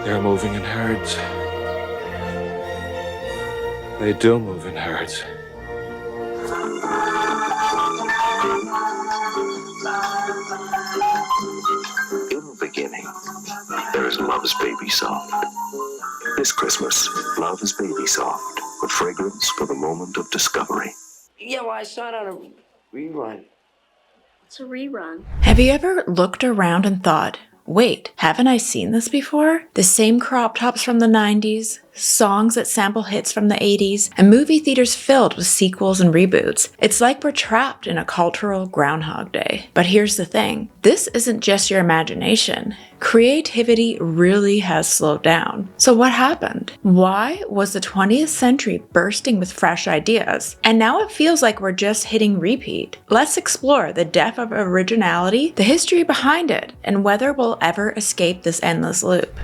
They're moving in herds. They do move in herds. In the beginning, there is Love's Baby Soft. This Christmas, Love is Baby Soft, with fragrance for the moment of discovery. Yeah, well, I saw it on a rerun. What's a rerun? Have you ever looked around and thought, wait, haven't I seen this before? The same crop tops from the 90s, songs that sample hits from the 80s, and movie theaters filled with sequels and reboots. It's like we're trapped in a cultural Groundhog Day. But here's the thing, this isn't just your imagination. Creativity really has slowed down. So what happened? Why was the 20th century bursting with fresh ideas? And now it feels like we're just hitting repeat. Let's explore the depth of originality, the history behind it, and whether we'll ever escape this endless loop.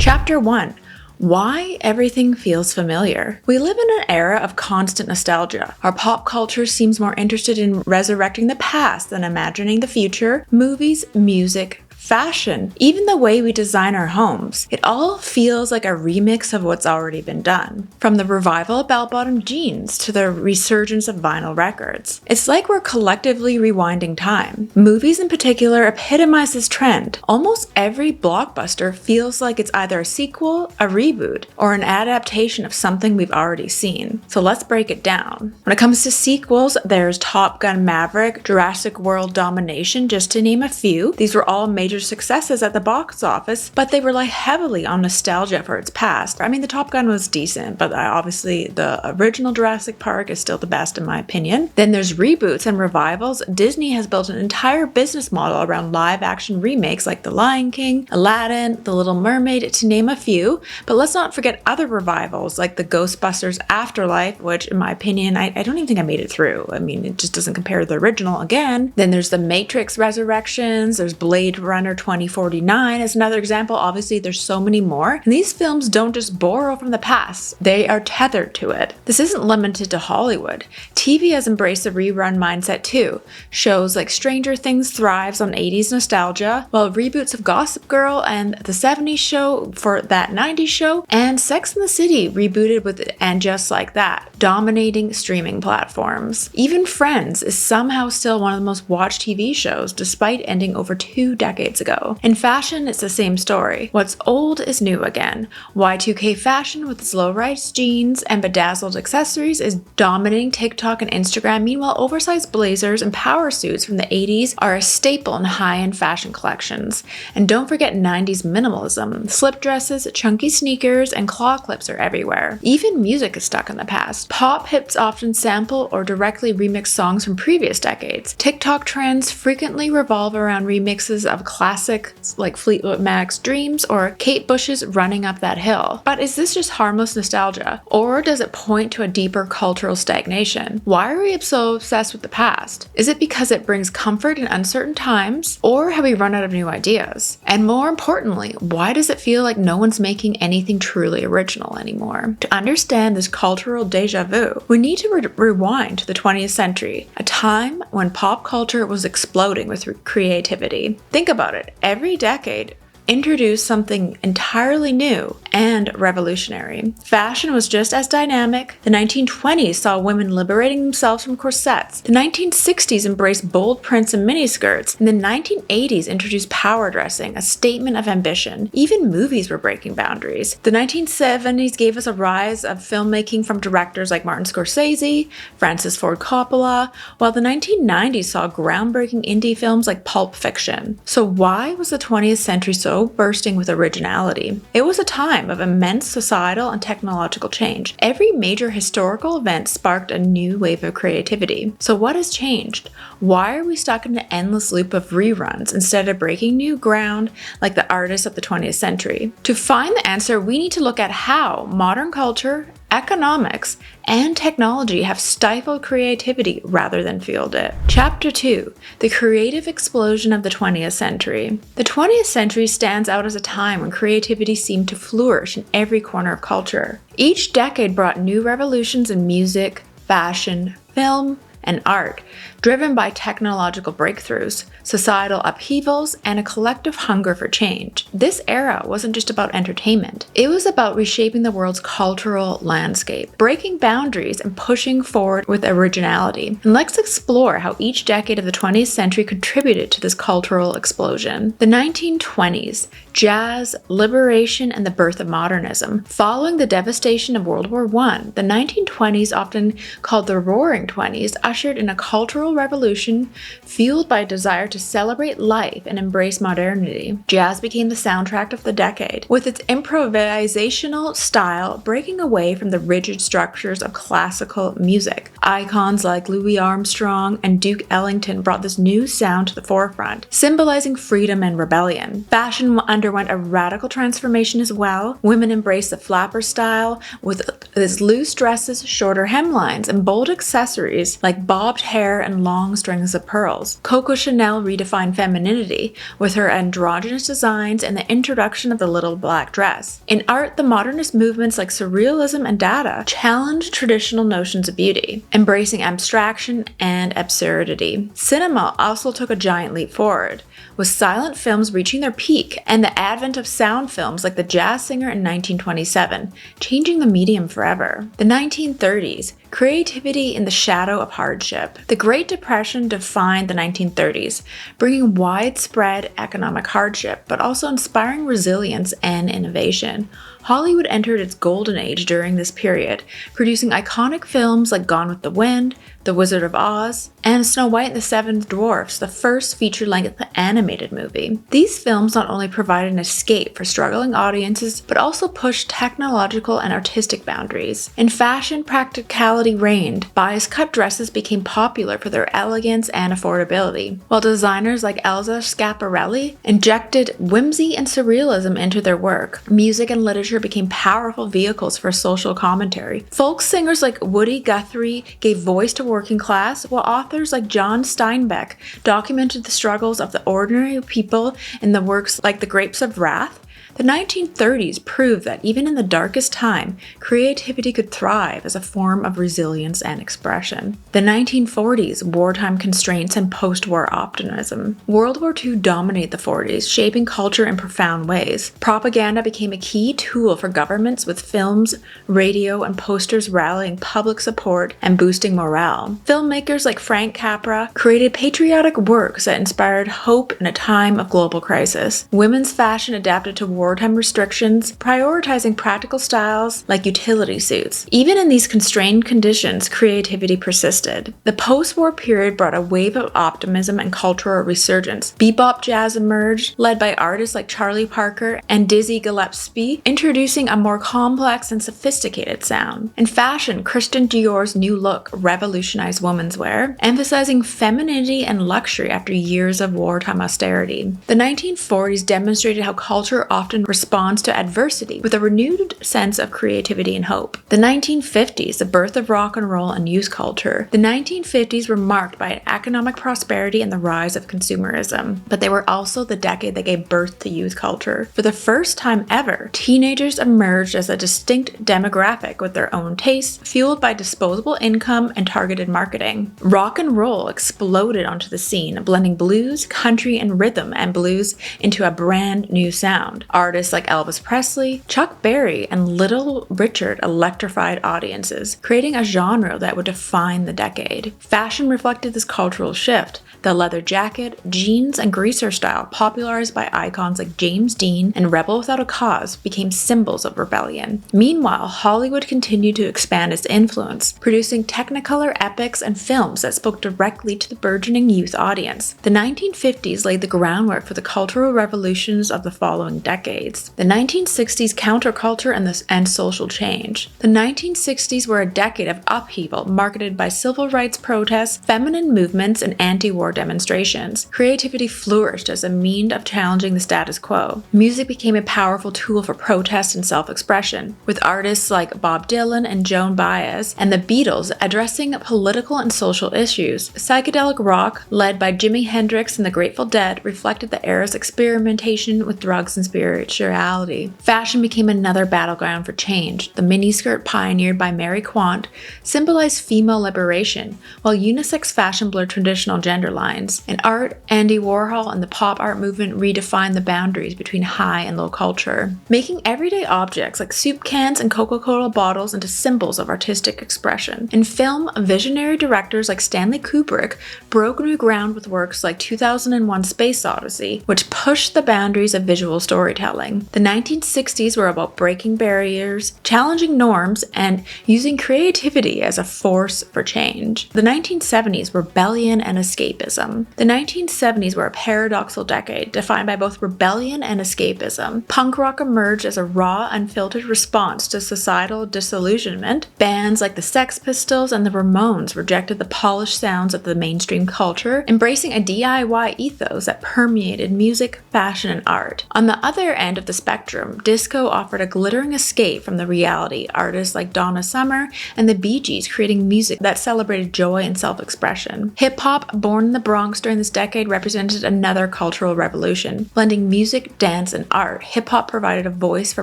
Chapter 1. Why everything feels familiar. We live in an era of constant nostalgia. Our pop culture seems more interested in resurrecting the past than imagining the future. Movies, music, fashion, even the way we design our homes. It all feels like a remix of what's already been done. From the revival of bell-bottom jeans to the resurgence of vinyl records. It's like we're collectively rewinding time. Movies in particular epitomize this trend. Almost every blockbuster feels like it's either a sequel, a reboot, or an adaptation of something we've already seen. So let's break it down. When it comes to sequels, there's Top Gun Maverick, Jurassic World Domination, just to name a few. These were all major successes at the box office, but they rely heavily on nostalgia for its past. I mean, the Top Gun was decent, but obviously the original Jurassic Park is still the best in my opinion. Then there's reboots and revivals. Disney has built an entire business model around live action remakes like The Lion King, Aladdin, The Little Mermaid, to name a few. But let's not forget other revivals like the Ghostbusters Afterlife, which in my opinion, I don't even think I made it through. I mean, it just doesn't compare to the original again. Then there's the Matrix Resurrections, there's Blade Runner 2049 is another example. Obviously, there's so many more. And these films don't just borrow from the past, they are tethered to it. This isn't limited to Hollywood. TV has embraced the rerun mindset too. Shows like Stranger Things thrives on 80s nostalgia, while reboots of Gossip Girl and the 70s show for that 90s show, and Sex and the City rebooted with And Just Like That, dominating streaming platforms. Even Friends is somehow still one of the most watched TV shows, despite ending over 2 decades ago. In fashion, it's the same story. What's old is new again. Y2K fashion with its low-rise jeans and bedazzled accessories is dominating TikTok and Instagram. Meanwhile, oversized blazers and power suits from the 80s are a staple in high-end fashion collections. And don't forget 90s minimalism. Slip dresses, chunky sneakers, and claw clips are everywhere. Even music is stuck in the past. Pop hits often sample or directly remix songs from previous decades. TikTok trends frequently revolve around remixes of classics like Fleetwood Mac's Dreams or Kate Bush's Running Up That Hill. But is this just harmless nostalgia? Or does it point to a deeper cultural stagnation? Why are we so obsessed with the past? Is it because it brings comfort in uncertain times? Or have we run out of new ideas? And more importantly, why does it feel like no one's making anything truly original anymore? To understand this cultural deja vu, we need to rewind to the 20th century, a time when pop culture was exploding with creativity. Think about it. Every decade introduced something entirely new and revolutionary. Fashion was just as dynamic. The 1920s saw women liberating themselves from corsets. The 1960s embraced bold prints and miniskirts. And the 1980s introduced power dressing, a statement of ambition. Even movies were breaking boundaries. The 1970s gave us a rise of filmmaking from directors like Martin Scorsese, Francis Ford Coppola, while the 1990s saw groundbreaking indie films like Pulp Fiction. So why was the 20th century so bursting with originality? It was a time of immense societal and technological change. Every major historical event sparked a new wave of creativity. So what has changed? Why are we stuck in an endless loop of reruns instead of breaking new ground like the artists of the 20th century? To find the answer, we need to look at how modern culture, Economics and technology have stifled creativity rather than fueled it. Chapter 2. The creative explosion of the 20th century. The 20th century stands out as a time when creativity seemed to flourish in every corner of culture. Each decade brought new revolutions in music, fashion, film, and art, driven by technological breakthroughs, societal upheavals, and a collective hunger for change. This era wasn't just about entertainment. It was about reshaping the world's cultural landscape, breaking boundaries, and pushing forward with originality. And let's explore how each decade of the 20th century contributed to this cultural explosion. The 1920s, jazz, liberation, and the birth of modernism. Following the devastation of World War I, the 1920s, often called the Roaring Twenties, ushered in a cultural revolution fueled by a desire to celebrate life and embrace modernity. Jazz became the soundtrack of the decade, with its improvisational style breaking away from the rigid structures of classical music. Icons like Louis Armstrong and Duke Ellington brought this new sound to the forefront, symbolizing freedom and rebellion. Fashion underwent a radical transformation as well. Women embraced the flapper style with its loose dresses, shorter hemlines, and bold accessories like bobbed hair and long strings of pearls. Coco Chanel redefined femininity with her androgynous designs and the introduction of the little black dress. In art, the modernist movements like surrealism and Dada challenged traditional notions of beauty, embracing abstraction and absurdity. Cinema also took a giant leap forward, with silent films reaching their peak and the advent of sound films like The Jazz Singer in 1927, changing the medium forever. The 1930s, creativity in the shadow of hardship. The Great Depression defined the 1930s, bringing widespread economic hardship, but also inspiring resilience and innovation. Hollywood entered its golden age during this period, producing iconic films like Gone with the Wind, The Wizard of Oz, and Snow White and the Seven Dwarfs, the first feature-length animated movie. These films not only provided an escape for struggling audiences, but also pushed technological and artistic boundaries. In fashion, practicality reigned. Bias-cut dresses became popular for their elegance and affordability, while designers like Elsa Schiaparelli injected whimsy and surrealism into their work. Music and literature became powerful vehicles for social commentary. Folk singers like Woody Guthrie gave voice to working class, while authors like John Steinbeck documented the struggles of the ordinary people in the works like The Grapes of Wrath. The 1930s proved that even in the darkest time, creativity could thrive as a form of resilience and expression. The 1940s, wartime constraints and post-war optimism. World War II dominated the 40s, shaping culture in profound ways. Propaganda became a key tool for governments, with films, radio, and posters rallying public support and boosting morale. Filmmakers like Frank Capra created patriotic works that inspired hope in a time of global crisis. Women's fashion adapted to wartime restrictions, prioritizing practical styles like utility suits. Even in these constrained conditions, creativity persisted. The post-war period brought a wave of optimism and cultural resurgence. Bebop jazz emerged, led by artists like Charlie Parker and Dizzy Gillespie, introducing a more complex and sophisticated sound. In fashion, Christian Dior's new look revolutionized women's wear, emphasizing femininity and luxury after years of wartime austerity. The 1940s demonstrated how culture often responds to adversity with a renewed sense of creativity and hope. The 1950s, the birth of rock and roll and youth culture. The 1950s were marked by economic prosperity and the rise of consumerism, but they were also the decade that gave birth to youth culture. For the first time ever, teenagers emerged as a distinct demographic with their own tastes, fueled by disposable income and targeted marketing. Rock and roll exploded onto the scene, blending blues, country, and rhythm and blues into a brand new sound. Artists like Elvis Presley, Chuck Berry, and Little Richard electrified audiences, creating a genre that would define the decade. Fashion reflected this cultural shift. The leather jacket, jeans, and greaser style, popularized by icons like James Dean and Rebel Without a Cause, became symbols of rebellion. Meanwhile, Hollywood continued to expand its influence, producing technicolor epics and films that spoke directly to the burgeoning youth audience. The 1950s laid the groundwork for the cultural revolutions of the following decades. decades. The 1960s counterculture and social change. The 1960s were a decade of upheaval marketed by civil rights protests, feminine movements, and anti-war demonstrations. Creativity flourished as a means of challenging the status quo. Music became a powerful tool for protest and self-expression, with artists like Bob Dylan and Joan Baez and the Beatles addressing political and social issues. Psychedelic rock, led by Jimi Hendrix and the Grateful Dead, reflected the era's experimentation with drugs and spirituality. Fashion became another battleground for change. The miniskirt pioneered by Mary Quant symbolized female liberation, while unisex fashion blurred traditional gender lines. In art, Andy Warhol and the pop art movement redefined the boundaries between high and low culture, making everyday objects like soup cans and Coca-Cola bottles into symbols of artistic expression. In film, visionary directors like Stanley Kubrick broke new ground with works like 2001: Space Odyssey, which pushed the boundaries of visual storytelling. The 1960s were about breaking barriers, challenging norms, and using creativity as a force for change. The 1970s, rebellion and escapism. The 1970s were a paradoxical decade defined by both rebellion and escapism. Punk rock emerged as a raw, unfiltered response to societal disillusionment. Bands like the Sex Pistols and the Ramones rejected the polished sounds of the mainstream culture, embracing a DIY ethos that permeated music, fashion, and art. On the other end of the spectrum, disco offered a glittering escape from the reality, artists like Donna Summer and the Bee Gees creating music that celebrated joy and self-expression. Hip-hop, born in the Bronx during this decade, represented another cultural revolution. Blending music, dance, and art, hip-hop provided a voice for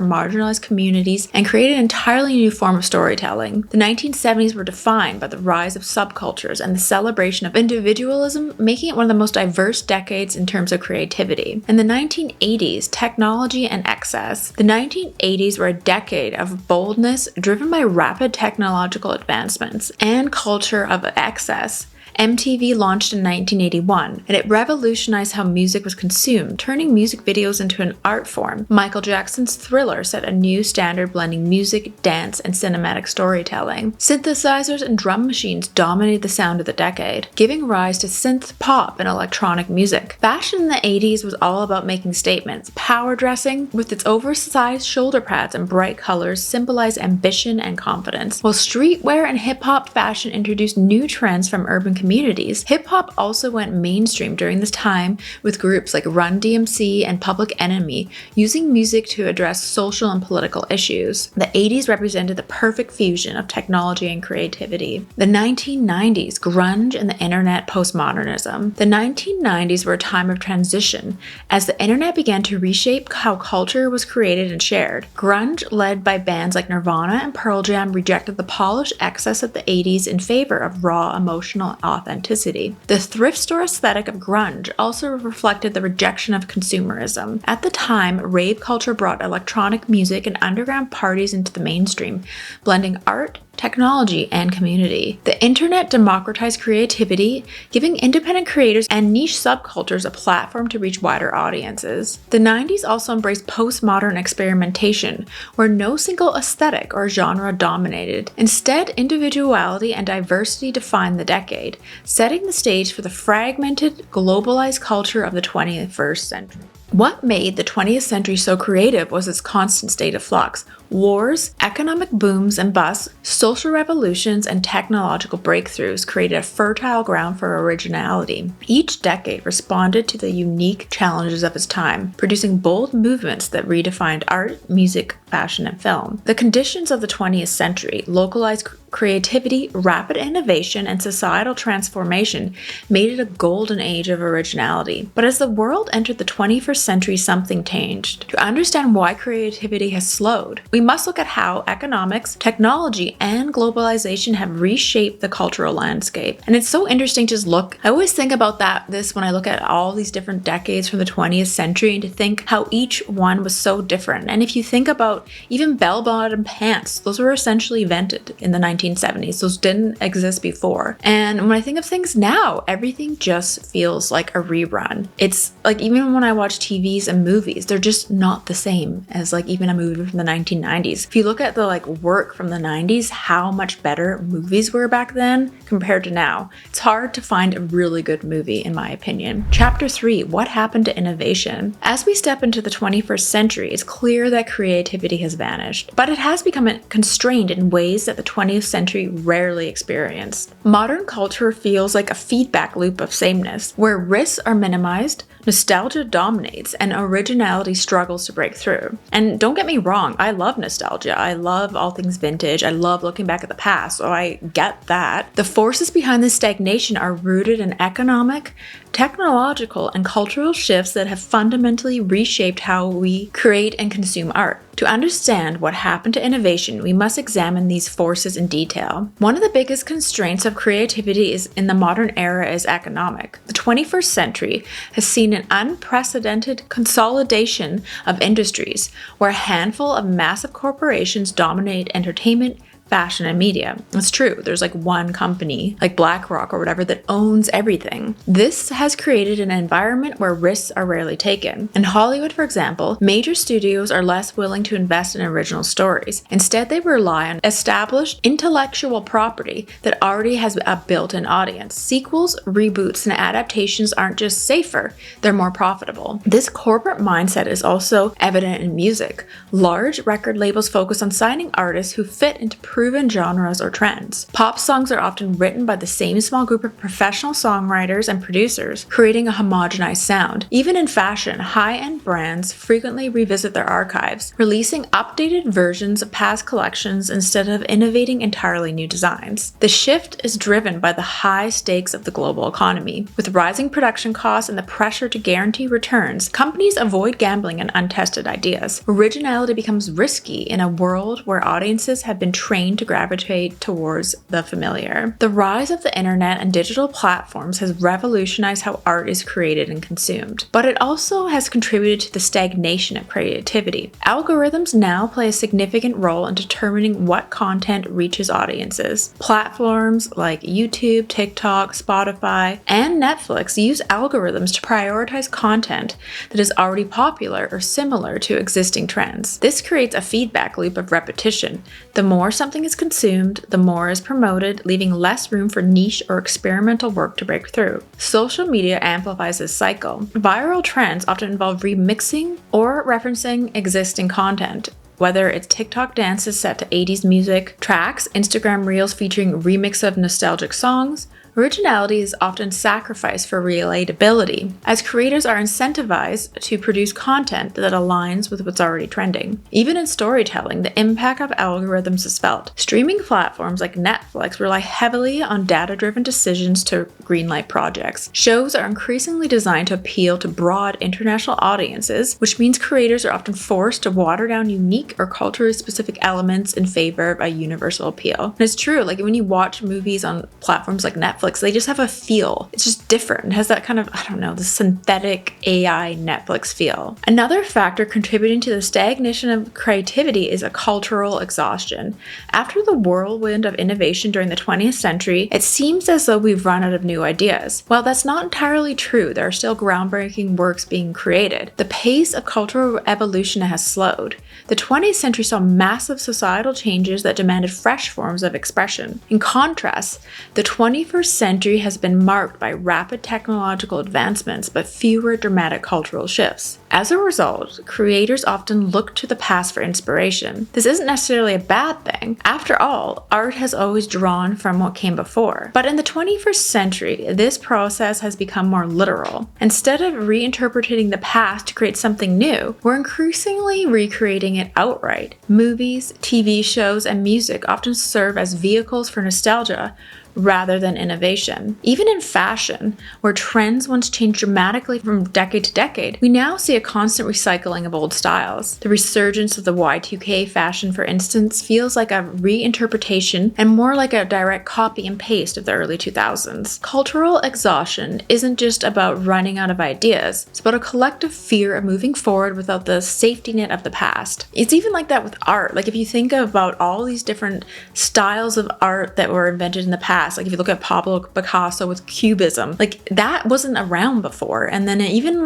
marginalized communities and created an entirely new form of storytelling. The 1970s were defined by the rise of subcultures and the celebration of individualism, making it one of the most diverse decades in terms of creativity. In the 1980s, technology and excess. The 1980s were a decade of boldness driven by rapid technological advancements and culture of excess. MTV launched in 1981, and it revolutionized how music was consumed, turning music videos into an art form. Michael Jackson's Thriller set a new standard, blending music, dance, and cinematic storytelling. Synthesizers and drum machines dominated the sound of the decade, giving rise to synth pop and electronic music. Fashion in the 80s was all about making statements. Power dressing, with its oversized shoulder pads and bright colors, symbolized ambition and confidence, while streetwear and hip-hop fashion introduced new trends from urban communities. Hip-hop also went mainstream during this time, with groups like Run DMC and Public Enemy using music to address social and political issues. The 80s represented the perfect fusion of technology and creativity. The 1990s, grunge and the internet postmodernism. The 1990s were a time of transition, as the internet began to reshape how culture was created and shared. Grunge, led by bands like Nirvana and Pearl Jam, rejected the polished excess of the 80s in favor of raw, emotional authenticity. The thrift store aesthetic of grunge also reflected the rejection of consumerism. At the time, rave culture brought electronic music and underground parties into the mainstream, blending art, technology, and community. The internet democratized creativity, giving independent creators and niche subcultures a platform to reach wider audiences. The 90s also embraced postmodern experimentation, where no single aesthetic or genre dominated. Instead, individuality and diversity defined the decade, setting the stage for the fragmented, globalized culture of the 21st century. What made the 20th century so creative was its constant state of flux. Wars, economic booms and busts, social revolutions, and technological breakthroughs created a fertile ground for originality. Each decade responded to the unique challenges of its time, producing bold movements that redefined art, music, fashion, and film. The conditions of the 20th century, localized creativity, rapid innovation, and societal transformation made it a golden age of originality. But as the world entered the 21st century, something changed. To understand why creativity has slowed, we must look at how economics, technology, and globalization have reshaped the cultural landscape. And it's so interesting to just look. I always think about this when I look at all these different decades from the 20th century, and to think how each one was so different. And if you think about even bell-bottom pants, those were essentially invented in the 1970s. Those didn't exist before. And when I think of things now, everything just feels like a rerun. It's like, even when I watch TVs and movies, they're just not the same as like even a movie from the 1990s. 90s. If you look at the work from the 90s, how much better movies were back then compared to now, it's hard to find a really good movie in my opinion. Chapter 3, what happened to innovation? As we step into the 21st century, it's clear that creativity has vanished, but it has become constrained in ways that the 20th century rarely experienced. Modern culture feels like a feedback loop of sameness, where risks are minimized, nostalgia dominates, and originality struggles to break through. And don't get me wrong, I love nostalgia. I love all things vintage. I love looking back at the past, so I get that. The forces behind this stagnation are rooted in economic, technological, and cultural shifts that have fundamentally reshaped how we create and consume art. To understand what happened to innovation, we must examine these forces in detail. One of the biggest constraints of creativity in the modern era is economic. The 21st century has seen an unprecedented consolidation of industries, where a handful of massive corporations dominate entertainment, fashion, and media. It's true, there's one company, like BlackRock or whatever, that owns everything. This has created an environment where risks are rarely taken. In Hollywood, for example, major studios are less willing to invest in original stories. Instead, they rely on established intellectual property that already has a built-in audience. Sequels, reboots, and adaptations aren't just safer, they're more profitable. This corporate mindset is also evident in music. Large record labels focus on signing artists who fit into proven genres or trends. Pop songs are often written by the same small group of professional songwriters and producers, creating a homogenized sound. Even in fashion, high-end brands frequently revisit their archives, releasing updated versions of past collections instead of innovating entirely new designs. The shift is driven by the high stakes of the global economy. With rising production costs and the pressure to guarantee returns, companies avoid gambling on untested ideas. Originality becomes risky in a world where audiences have been trained to gravitate towards the familiar. The rise of the internet and digital platforms has revolutionized how art is created and consumed, but it also has contributed to the stagnation of creativity. Algorithms now play a significant role in determining what content reaches audiences. Platforms like YouTube, TikTok, Spotify, and Netflix use algorithms to prioritize content that is already popular or similar to existing trends. This creates a feedback loop of repetition. The more something is consumed, the more is promoted, leaving less room for niche or experimental work to break through. Social media amplifies this cycle. Viral trends often involve remixing or referencing existing content. Whether it's TikTok dances set to 80s music tracks, Instagram reels featuring remix of nostalgic songs, originality is often sacrificed for relatability, as creators are incentivized to produce content that aligns with what's already trending. Even in storytelling, the impact of algorithms is felt. Streaming platforms like Netflix rely heavily on data-driven decisions to greenlight projects. Shows are increasingly designed to appeal to broad international audiences, which means creators are often forced to water down unique or culturally specific elements in favor of a universal appeal. And it's true, when you watch movies on platforms like Netflix, they just have a feel. It's just different. It has that kind of, the synthetic AI Netflix feel. Another factor contributing to the stagnation of creativity is a cultural exhaustion. After the whirlwind of innovation during the 20th century, it seems as though we've run out of new ideas. While that's not entirely true, there are still groundbreaking works being created. The pace of cultural evolution has slowed. The 20th century saw massive societal changes that demanded fresh forms of expression. In contrast, the 21st century has been marked by rapid technological advancements but fewer dramatic cultural shifts. As a result, creators often look to the past for inspiration. This isn't necessarily a bad thing. After all, art has always drawn from what came before. But in the 21st century, this process has become more literal. Instead of reinterpreting the past to create something new, we're increasingly recreating it outright. Movies, TV shows, and music often serve as vehicles for nostalgia rather than innovation. Even in fashion, where trends once changed dramatically from decade to decade, we now see a constant recycling of old styles. The resurgence of the Y2K fashion, for instance, feels like a reinterpretation and more like a direct copy and paste of the early 2000s. Cultural exhaustion isn't just about running out of ideas, it's about a collective fear of moving forward without the safety net of the past. It's even like that with art. If you think about all these different styles of art that were invented in the past, if you look at Pablo Picasso with Cubism, that wasn't around before. And then even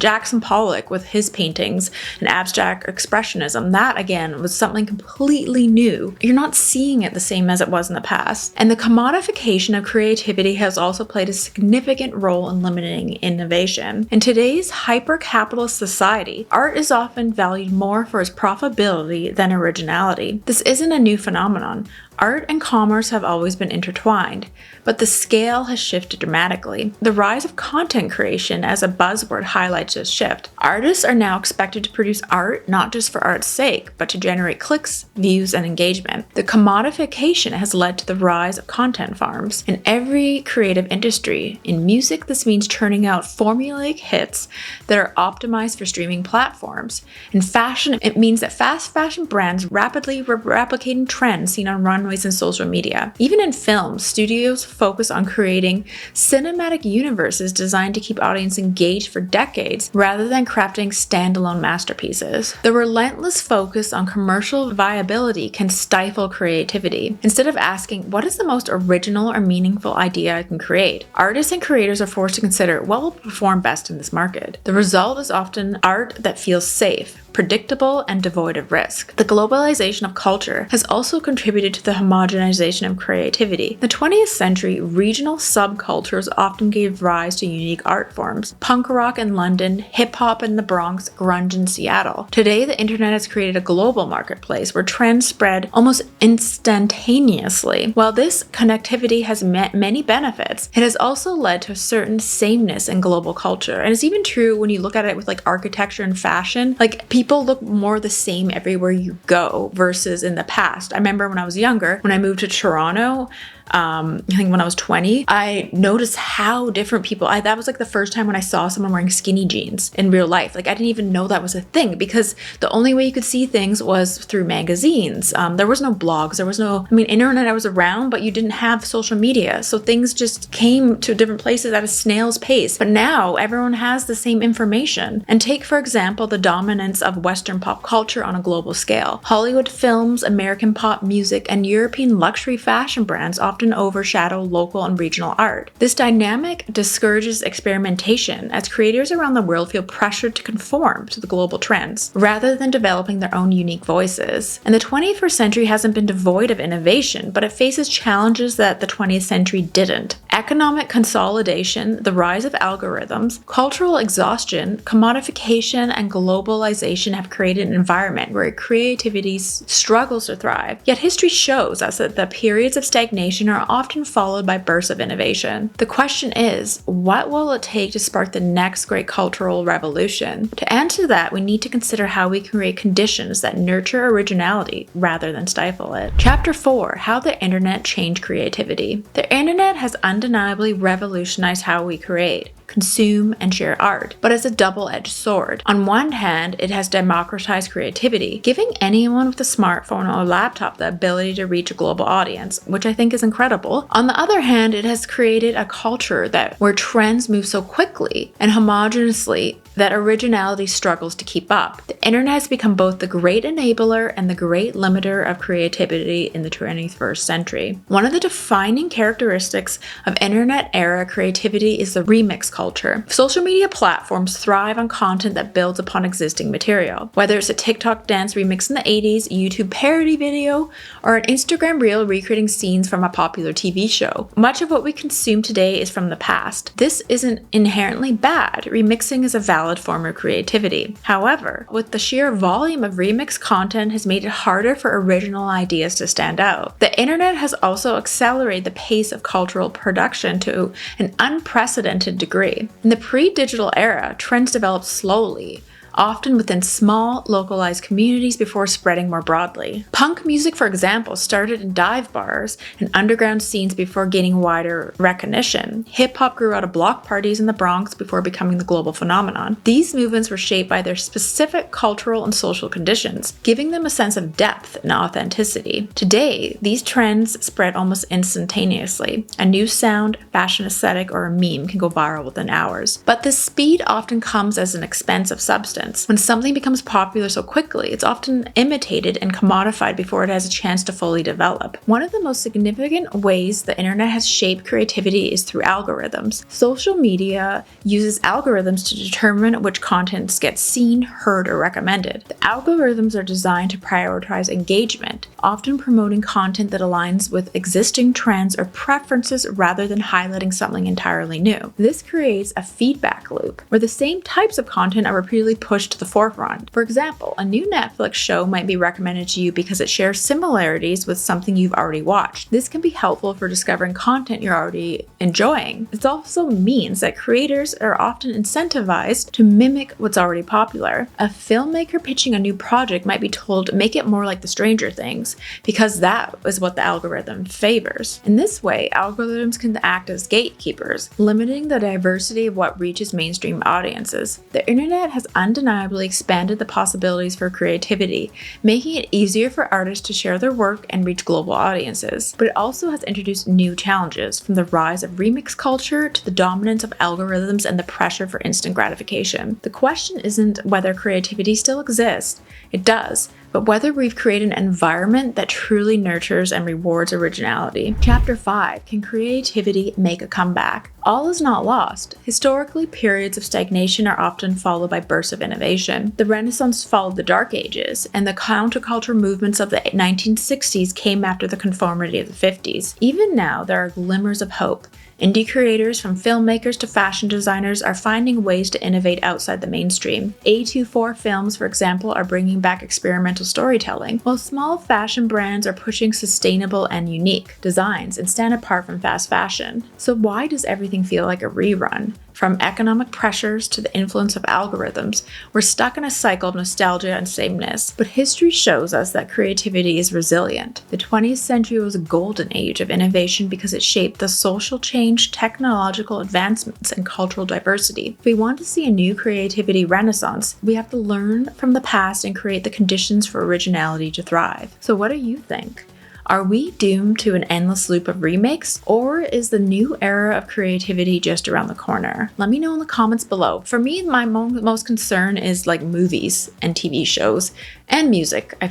Jackson Pollock with his paintings and abstract expressionism, that again was something completely new. You're not seeing it the same as it was in the past. And the commodification of creativity has also played a significant role in limiting innovation. In today's hyper-capitalist society, art is often valued more for its profitability than originality. This isn't a new phenomenon. Art and commerce have always been intertwined, but the scale has shifted dramatically. The rise of content creation as a buzzword highlights this shift. Artists are now expected to produce art not just for art's sake, but to generate clicks, views, and engagement. The commodification has led to the rise of content farms. In every creative industry, in music, this means churning out formulaic hits that are optimized for streaming platforms. In fashion, it means that fast fashion brands rapidly replicating trends seen on runways and social media. Even in films, studios focus on creating cinematic universes designed to keep audience engaged for decades rather than crafting standalone masterpieces. The relentless focus on commercial viability can stifle creativity. Instead of asking, what is the most original or meaningful idea I can create? Artists and creators are forced to consider what will perform best in this market. The result is often art that feels safe, predictable, and devoid of risk. The globalization of culture has also contributed to the homogenization of creativity. In the 20th century, regional subcultures often gave rise to unique art forms. Punk rock in London, hip-hop in the Bronx, grunge in Seattle. Today, the internet has created a global marketplace where trends spread almost instantaneously. While this connectivity has met many benefits, it has also led to a certain sameness in global culture. And it's even true when you look at it with like architecture and fashion. Like people look more the same everywhere you go versus in the past. I remember when I was younger, when I moved to Toronto, I think when I was 20, I noticed how different people, that was like the first time when I saw someone wearing skinny jeans in real life. Like I didn't even know that was a thing because the only way you could see things was through magazines. There was no blogs, there was no, internet was around, but you didn't have social media. So things just came to different places at a snail's pace. But now everyone has the same information. And take, for example, the dominance of Western pop culture on a global scale. Hollywood films, American pop music, and European luxury fashion brands often overshadow local and regional art. This dynamic discourages experimentation as creators around the world feel pressured to conform to the global trends rather than developing their own unique voices. And the 21st century hasn't been devoid of innovation, but it faces challenges that the 20th century didn't. Economic consolidation, the rise of algorithms, cultural exhaustion, commodification, and globalization have created an environment where creativity struggles to thrive. Yet history shows us that the periods of stagnation are often followed by bursts of innovation. The question is, what will it take to spark the next great cultural revolution? To answer that, we need to consider how we can create conditions that nurture originality rather than stifle it. Chapter 4, How the Internet Changed Creativity. The internet has undeniably revolutionized how we create, consume, and share art, but as a double-edged sword. On one hand, it has democratized creativity, giving anyone with a smartphone or a laptop the ability to reach a global audience, which I think is incredible. On the other hand, it has created a culture where trends move so quickly and homogeneously that originality struggles to keep up. The internet has become both the great enabler and the great limiter of creativity in the 21st century. One of the defining characteristics of internet-era creativity is the remix culture. Social media platforms thrive on content that builds upon existing material. Whether it's a TikTok dance remix in the 80s, YouTube parody video, or an Instagram reel recreating scenes from a popular TV show. Much of what we consume today is from the past. This isn't inherently bad. Remixing is a valid form of creativity. However, with the sheer volume of remix content has made it harder for original ideas to stand out. The internet has also accelerated the pace of cultural production to an unprecedented degree. In the pre-digital era, trends developed slowly, often within small, localized communities before spreading more broadly. Punk music, for example, started in dive bars and underground scenes before gaining wider recognition. Hip-hop grew out of block parties in the Bronx before becoming the global phenomenon. These movements were shaped by their specific cultural and social conditions, giving them a sense of depth and authenticity. Today, these trends spread almost instantaneously. A new sound, fashion aesthetic, or a meme can go viral within hours. But this speed often comes at an expense of substance. instance. When something becomes popular so quickly, it's often imitated and commodified before it has a chance to fully develop. One of the most significant ways the internet has shaped creativity is through algorithms. Social media uses algorithms to determine which content gets seen, heard, or recommended. The algorithms are designed to prioritize engagement, often promoting content that aligns with existing trends or preferences rather than highlighting something entirely new. This creates a feedback loop where the same types of content are repeatedly pushed to the forefront. For example, a new Netflix show might be recommended to you because it shares similarities with something you've already watched. This can be helpful for discovering content you're already enjoying. It also means that creators are often incentivized to mimic what's already popular. A filmmaker pitching a new project might be told, make it more like the Stranger Things, because that is what the algorithm favors. In this way, algorithms can act as gatekeepers, limiting the diversity of what reaches mainstream audiences. The internet has undeniably expanded the possibilities for creativity, making it easier for artists to share their work and reach global audiences. But it also has introduced new challenges, from the rise of remix culture to the dominance of algorithms and the pressure for instant gratification. The question isn't whether creativity still exists. It does, but whether we've created an environment that truly nurtures and rewards originality. Chapter 5. Can creativity make a comeback? All is not lost. Historically, periods of stagnation are often followed by bursts of innovation. The Renaissance followed the Dark Ages, and the counterculture movements of the 1960s came after the conformity of the 50s. Even now, there are glimmers of hope. Indie creators, from filmmakers to fashion designers, are finding ways to innovate outside the mainstream. A24 films, for example, are bringing back experimental storytelling, while small fashion brands are pushing sustainable and unique designs and stand apart from fast fashion. So why does everything feel like a rerun? From economic pressures to the influence of algorithms, we're stuck in a cycle of nostalgia and sameness. But history shows us that creativity is resilient. The 20th century was a golden age of innovation because it shaped the social change, technological advancements, and cultural diversity. If we want to see a new creativity renaissance, we have to learn from the past and create the conditions for originality to thrive. So what do you think? Are we doomed to an endless loop of remakes, or is the new era of creativity just around the corner? Let me know in the comments below. For me, my most concern is like movies and TV shows and music. I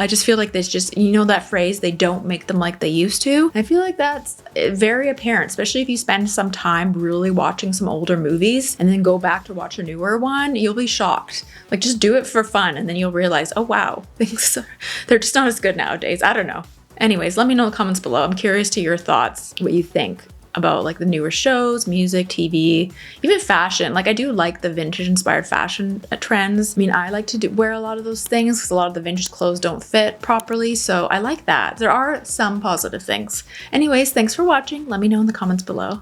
just feel like there's just, you know that phrase, they don't make them like they used to? I feel like that's very apparent, especially if you spend some time really watching some older movies and then go back to watch a newer one, you'll be shocked. Like, just do it for fun and then you'll realize, oh wow, they're just not as good nowadays. I don't know. Anyways, let me know in the comments below. I'm curious to your thoughts, what you think about like the newer shows, music, TV, even fashion. Like, I do like the vintage inspired fashion trends. I mean, I like to wear a lot of those things because a lot of the vintage clothes don't fit properly. So I like that. There are some positive things. Anyways, thanks for watching. Let me know in the comments below.